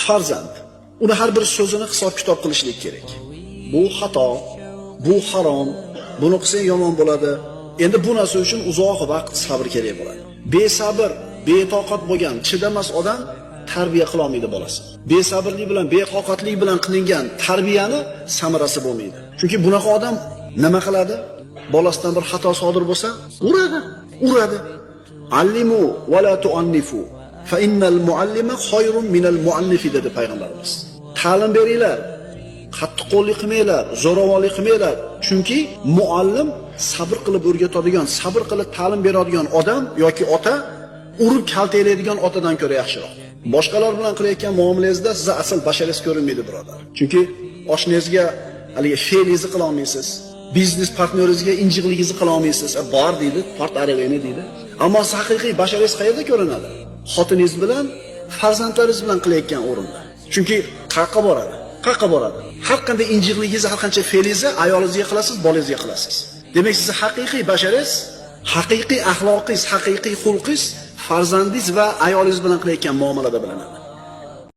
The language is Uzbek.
farzand. Uni har bir so'zini hisob-kitob qilishlik kerak. Bu xato, bu harom, buni qilsang yomon bo'ladi. Endi bu narsa uchun uzoq vaqt sabr kerak bo'ladi. Besabr, betoqat bo'lgan, chidamas odam tarbiya qila olmaydi bolasini. Besabrlik bilan, beqoqatlik bilan qilingan tarbiyani samarasi bo'lmaydi. Chunki bunaqa odam nima qiladi? Bolasidan bir xato sodir bo'lsa, uradi. Allimu va la tu'annifu. Fa innal muallima khayrun minal muallifi dedi payg'ambarimiz. Ta'lim beringlar, qattiqqo'llik qilmanglar, zo'ravonlik qilmanglar. Chunki muallim sabr qilib o'rgatadigan, sabr qilib ta'lim beradigan odam yoki ota urib kaltaklaydigan otadan ko'ra yaxshiroq. Boshqalar bilan qilayotgan muomalangizda sizga asl basharangiz ko'rinmaydi, birodar. Chunki oshnangizga haligi fe'lingizni qila olmaysiz. Biznes partneringizga injiqligingizni qila olmaysiz. Bor deydi, part arag'ini deydi. Ammo haqiqiy basharangiz qayerda ko'rinadi? Xotiningiz bilan, farzandlaringiz bilan qilayotgan o'rinda. Chunki qayerga boradi? Har qanday injiqligingizni, har qancha fe'lingizni ayolingizga qilasiz, bolangizga qilasiz. Demak, siz haqiqiy basharangiz, haqiqiy axloqingiz, haqiqiy xulqingiz farzandingiz va ayolingiz bilan qilayotgan muomalada bilinadi.